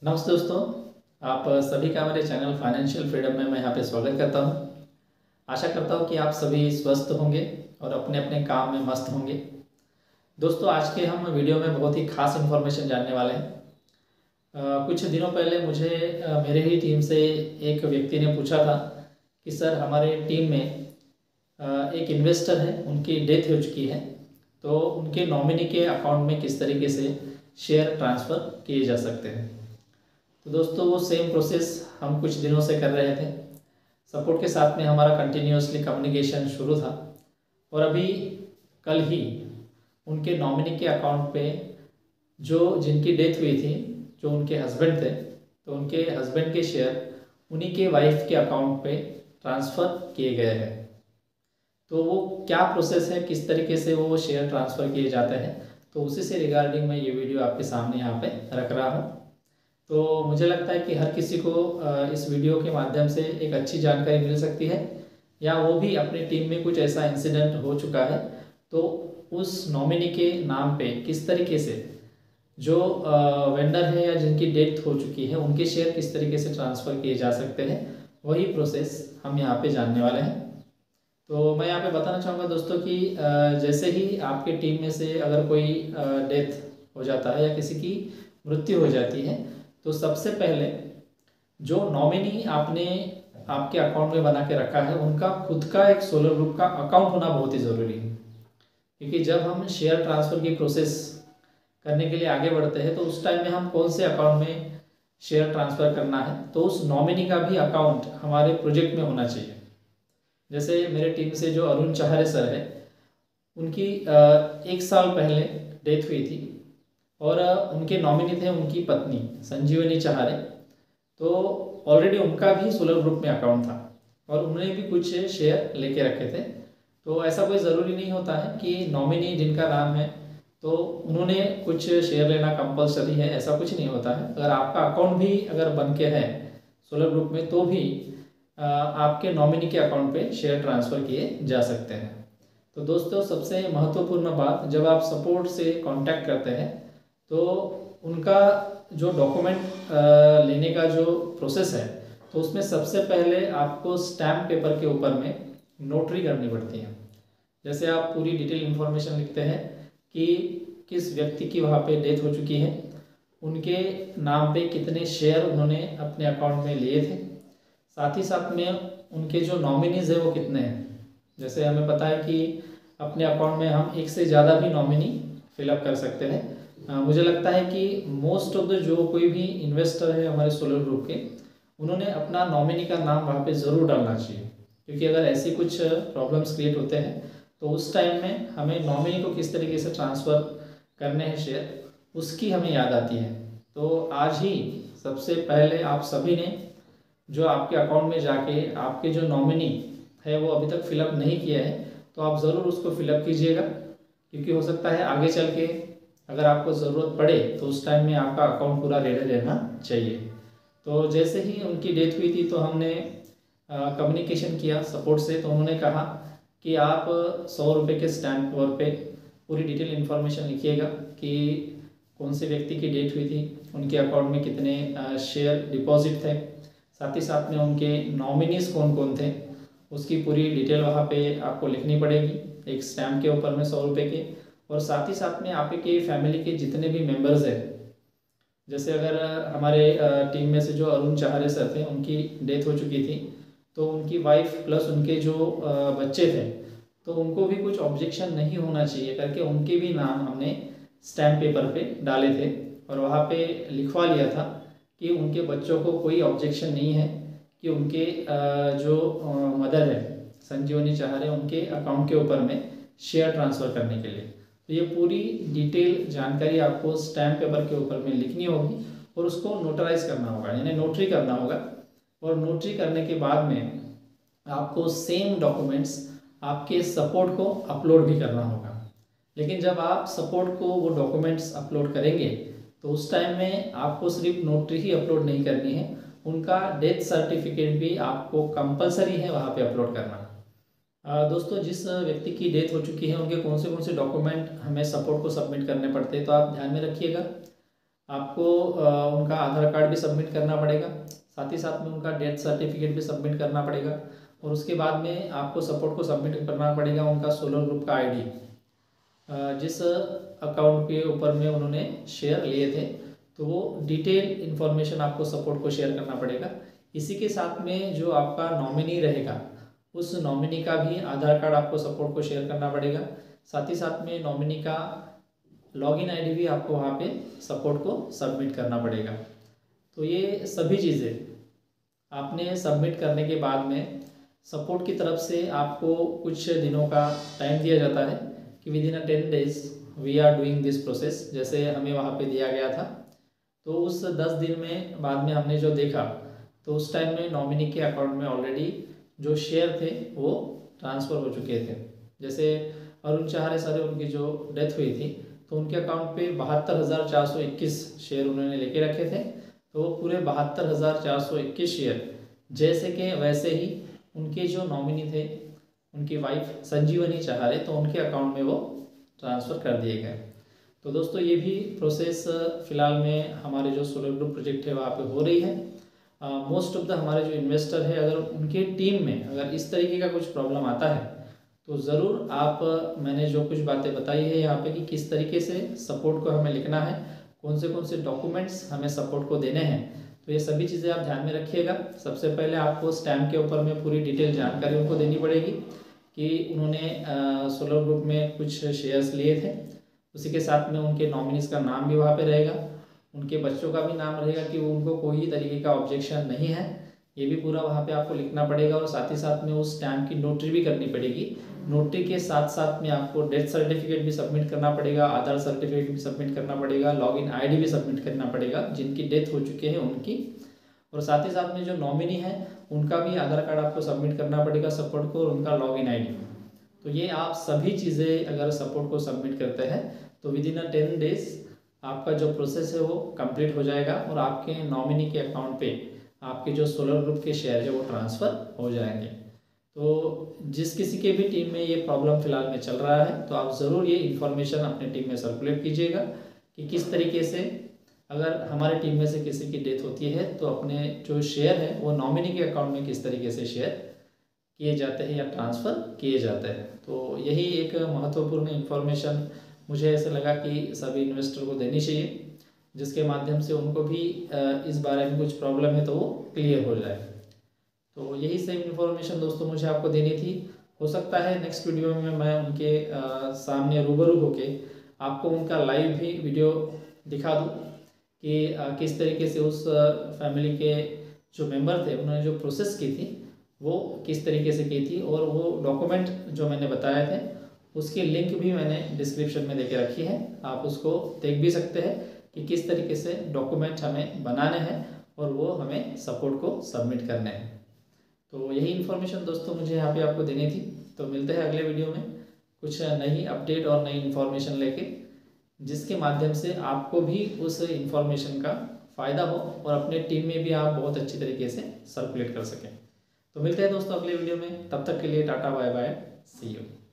नमस्ते दोस्तों, आप सभी का मेरे चैनल फाइनेंशियल फ्रीडम में मैं यहाँ पे स्वागत करता हूँ। आशा करता हूँ कि आप सभी स्वस्थ होंगे और अपने अपने काम में मस्त होंगे। दोस्तों, आज के हम वीडियो में बहुत ही खास इन्फॉर्मेशन जानने वाले हैं। कुछ दिनों पहले मुझे मेरे ही टीम से एक व्यक्ति ने पूछा था कि सर, हमारे टीम में एक इन्वेस्टर है, उनकी डेथ हो चुकी है, तो उनके नॉमिनी के अकाउंट में किस तरीके से शेयर ट्रांसफ़र किए जा सकते हैं। तो दोस्तों, वो सेम प्रोसेस हम कुछ दिनों से कर रहे थे। सपोर्ट के साथ में हमारा कंटिन्यूसली कम्युनिकेशन शुरू था और अभी कल ही उनके नॉमिनी के अकाउंट पे जो जिनकी डेथ हुई थी, जो उनके हस्बैंड थे, तो उनके हस्बैंड के शेयर उन्हीं के वाइफ के अकाउंट पे ट्रांसफ़र किए गए हैं। तो वो क्या प्रोसेस है, किस तरीके से वो शेयर ट्रांसफ़र किए जाते हैं, तो उसी से रिगार्डिंग मैं ये वीडियो आपके सामने यहाँ पे रख रहा हूँ। तो मुझे लगता है कि हर किसी को इस वीडियो के माध्यम से एक अच्छी जानकारी मिल सकती है, या वो भी अपनी टीम में कुछ ऐसा इंसिडेंट हो चुका है तो उस नॉमिनी के नाम पे किस तरीके से जो वेंडर है या जिनकी डेथ हो चुकी है उनके शेयर किस तरीके से ट्रांसफ़र किए जा सकते हैं, वही प्रोसेस हम यहाँ पे जानने वाले हैं। तो मैं यहाँ पे बताना चाहूँगा दोस्तों कि जैसे ही आपके टीम में से अगर कोई डेथ हो जाता है या किसी की मृत्यु हो जाती है, तो सबसे पहले जो नॉमिनी आपने आपके अकाउंट में बना के रखा है उनका खुद का एक सोलर ग्रुप का अकाउंट होना बहुत ही ज़रूरी है। क्योंकि जब हम शेयर ट्रांसफ़र की प्रोसेस करने के लिए आगे बढ़ते हैं तो उस टाइम में हम कौन से अकाउंट में शेयर ट्रांसफ़र करना है, तो उस नॉमिनी का भी अकाउंट हमारे प्रोजेक्ट में होना चाहिए। जैसे मेरे टीम से जो अरुण चाहरे सर है, उनकी 1 साल पहले डेथ हुई थी और उनके नॉमिनी थे उनकी पत्नी संजीवनी चाहरे। तो ऑलरेडी उनका भी सोलर ग्रुप में अकाउंट था और उन्होंने भी कुछ शेयर लेके रखे थे। तो ऐसा कोई ज़रूरी नहीं होता है कि नॉमिनी जिनका नाम है तो उन्होंने कुछ शेयर लेना कंपलसरी है, ऐसा कुछ नहीं होता है। अगर आपका अकाउंट भी अगर बन के है सोलर ग्रुप में तो भी आपके नॉमिनी के अकाउंट पे शेयर ट्रांसफ़र किए जा सकते हैं। तो दोस्तों, सबसे महत्वपूर्ण बात, जब आप सपोर्ट से कांटेक्ट करते हैं तो उनका जो डॉक्यूमेंट लेने का जो प्रोसेस है, तो उसमें सबसे पहले आपको स्टैम्प पेपर के ऊपर में नोटरी करनी पड़ती है। जैसे आप पूरी डिटेल इन्फॉर्मेशन लिखते हैं कि किस व्यक्ति की वहाँ पे डेथ हो चुकी है, उनके नाम पे कितने शेयर उन्होंने अपने अकाउंट में लिए थे, साथ ही साथ में उनके जो नॉमिनीज़ है वो कितने हैं। जैसे हमें पता है कि अपने अकाउंट में हम एक से ज़्यादा भी नॉमिनी फिलअप कर सकते हैं। मुझे लगता है कि मोस्ट ऑफ द जो कोई भी इन्वेस्टर है हमारे सोलर ग्रुप के, उन्होंने अपना नॉमिनी का नाम वहाँ पे ज़रूर डालना चाहिए। क्योंकि अगर ऐसी कुछ प्रॉब्लम्स क्रिएट होते हैं तो उस टाइम में हमें नॉमिनी को किस तरीके से ट्रांसफ़र करने हैं शेयर, उसकी हमें याद आती है। तो आज ही सबसे पहले आप सभी ने जो आपके अकाउंट में जाके आपके जो नॉमिनी है वो अभी तक फिलअप नहीं किया है, तो आप ज़रूर उसको फिलअप कीजिएगा। क्योंकि हो सकता है आगे चल के अगर आपको ज़रूरत पड़े तो उस टाइम में आपका अकाउंट पूरा रेडी रहना चाहिए। तो जैसे ही उनकी डेथ हुई थी तो हमने कम्युनिकेशन किया सपोर्ट से, तो उन्होंने कहा कि आप 100 रुपये के स्टैम्प पेपर पे पूरी डिटेल इन्फॉर्मेशन लिखिएगा कि कौन से व्यक्ति की डेथ हुई थी, उनके अकाउंट में कितने शेयर डिपॉजिट थे, साथ ही साथ में उनके नॉमिनीज़ कौन कौन थे, उसकी पूरी डिटेल वहाँ पे आपको लिखनी पड़ेगी एक स्टैम्प के ऊपर में 100 रुपये के। और साथ ही साथ में आपके फैमिली के जितने भी मेंबर्स हैं, जैसे अगर हमारे टीम में से जो अरुण चाहरे सर थे उनकी डेथ हो चुकी थी, तो उनकी वाइफ प्लस उनके जो बच्चे थे, तो उनको भी कुछ ऑब्जेक्शन नहीं होना चाहिए करके उनके भी नाम हमने स्टैम्प पेपर पे डाले थे और वहाँ पे लिखवा लिया था कि उनके बच्चों को कोई ऑब्जेक्शन नहीं है कि उनके जो मदर है संजीवनी चाहरे, उनके अकाउंट के ऊपर में शेयर ट्रांसफ़र करने के लिए। तो ये पूरी डिटेल जानकारी आपको स्टैम्प पेपर के ऊपर में लिखनी होगी और उसको नोटराइज करना होगा, यानी नोटरी करना होगा। और नोटरी करने के बाद में आपको सेम डॉक्यूमेंट्स आपके सपोर्ट को अपलोड भी करना होगा। लेकिन जब आप सपोर्ट को वो डॉक्यूमेंट्स अपलोड करेंगे तो उस टाइम में आपको सिर्फ नोटरी ही अपलोड नहीं करनी है, उनका डेथ सर्टिफिकेट भी आपको कंपलसरी है वहाँ पे अपलोड करना। दोस्तों, जिस व्यक्ति की डेथ हो चुकी है उनके कौन से डॉक्यूमेंट हमें सपोर्ट को सबमिट करने पड़ते हैं, तो आप ध्यान में रखिएगा। आपको उनका आधार कार्ड भी सबमिट करना पड़ेगा, साथ ही साथ में उनका डेथ सर्टिफिकेट भी सबमिट करना पड़ेगा, और उसके बाद में आपको सपोर्ट को सबमिट करना पड़ेगा उनका सोलर ग्रुप का आईडी, जिस अकाउंट के ऊपर में उन्होंने शेयर लिए थे, तो वो डिटेल इन्फॉर्मेशन आपको सपोर्ट को शेयर करना पड़ेगा। इसी के साथ में जो आपका नॉमिनी रहेगा उस नॉमिनी का भी आधार कार्ड आपको सपोर्ट को शेयर करना पड़ेगा, साथ ही साथ में नॉमिनी का लॉगिन आईडी भी आपको वहाँ पे सपोर्ट को सबमिट करना पड़ेगा। तो ये सभी चीज़ें आपने सबमिट करने के बाद में सपोर्ट की तरफ से आपको कुछ दिनों का टाइम दिया जाता है कि within 10 days we are doing this process, जैसे हमें वहाँ पे दिया गया था। तो उस 10 दिन में बाद में हमने जो देखा तो उस टाइम में नॉमिनी के अकाउंट में ऑलरेडी जो शेयर थे वो ट्रांसफ़र हो चुके थे। जैसे अरुण चाहरे सर, उनकी जो डेथ हुई थी तो उनके अकाउंट पे 72,421 शेयर उन्होंने लेके रखे थे। तो वो पूरे 72,421 शेयर जैसे कि वैसे ही उनके जो नॉमिनी थे, उनकी वाइफ संजीवनी चाहरे, तो उनके अकाउंट में वो ट्रांसफ़र कर दिए गए। तो दोस्तों ये भी प्रोसेस फ़िलहाल में हमारे जो सोलर ग्रुप प्रोजेक्ट है वहाँ पे हो रही है। मोस्ट ऑफ द हमारे जो इन्वेस्टर है, अगर उनके टीम में अगर इस तरीके का कुछ प्रॉब्लम आता है तो ज़रूर आप, मैंने जो कुछ बातें बताई है यहाँ पे कि किस तरीके से सपोर्ट को हमें लिखना है, कौन से डॉक्यूमेंट्स हमें सपोर्ट को देने हैं, तो ये सभी चीज़ें आप ध्यान में रखिएगा। सबसे पहले आपको स्टैम्प के ऊपर में पूरी डिटेल जानकारी उनको देनी पड़ेगी कि उन्होंने सोलर ग्रुप में कुछ शेयर्स लिए थे। उसी के साथ में उनके नॉमिनीज़ का नाम भी वहाँ पे रहेगा, उनके बच्चों का भी नाम रहेगा कि उनको कोई तरीके का ऑब्जेक्शन नहीं है, ये भी पूरा वहाँ पे आपको लिखना पड़ेगा। और साथ ही साथ में उस स्टैम्प की नोटरी भी करनी पड़ेगी। नोटरी के साथ साथ में आपको डेथ सर्टिफिकेट भी सबमिट करना पड़ेगा, आधार सर्टिफिकेट भी सबमिट करना पड़ेगा, लॉगिन आईडी भी सबमिट करना पड़ेगा जिनकी डेथ हो चुकी है उनकी, और साथ ही साथ में जो नॉमिनी है उनका भी आधार कार्ड आपको सबमिट करना पड़ेगा सपोर्ट को, और उनका लॉगिन आईडी। तो ये आप सभी चीज़ें अगर सपोर्ट को सबमिट करते हैं तो विद इन 10 days आपका जो प्रोसेस है वो कंप्लीट हो जाएगा, और आपके नॉमिनी के अकाउंट पे आपके जो सोलर ग्रुप के शेयर है वो ट्रांसफ़र हो जाएंगे। तो जिस किसी के भी टीम में ये प्रॉब्लम फ़िलहाल में चल रहा है तो आप ज़रूर ये इन्फॉर्मेशन अपने टीम में सर्कुलेट कीजिएगा कि किस तरीके से अगर हमारे टीम में से किसी की डेथ होती है तो अपने जो शेयर है वो नॉमिनी के अकाउंट में किस तरीके से शेयर किए जाते हैं या ट्रांसफ़र किए जाते हैं। तो यही एक महत्वपूर्ण इन्फॉर्मेशन मुझे ऐसा लगा कि सभी इन्वेस्टर को देनी चाहिए, जिसके माध्यम से उनको भी इस बारे में कुछ प्रॉब्लम है तो वो क्लियर हो जाए। तो यही सेम इन्फॉर्मेशन दोस्तों मुझे आपको देनी थी। हो सकता है नेक्स्ट वीडियो में मैं उनके सामने रूबरू होके आपको उनका लाइव भी वीडियो दिखा दूँ कि किस तरीके से उस फैमिली के जो मेंबर थे उन्होंने जो प्रोसेस की थी वो किस तरीके से की थी, और वो डॉक्यूमेंट जो मैंने बताए थे उसकी लिंक भी मैंने डिस्क्रिप्शन में देके रखी है, आप उसको देख भी सकते हैं कि किस तरीके से डॉक्यूमेंट हमें बनाने हैं और वो हमें सपोर्ट को सबमिट करने हैं। तो यही इन्फॉर्मेशन दोस्तों मुझे यहाँ पे आपको देनी थी। तो मिलते हैं अगले वीडियो में कुछ नई अपडेट और नई इन्फॉर्मेशन लेके, जिसके माध्यम से आपको भी उस इन्फॉर्मेशन का फ़ायदा हो और अपने टीम में भी आप बहुत अच्छी तरीके से सर्कुलेट कर सकें। तो मिलते हैं दोस्तों अगले वीडियो में, तब तक के लिए tata bye bye, see you.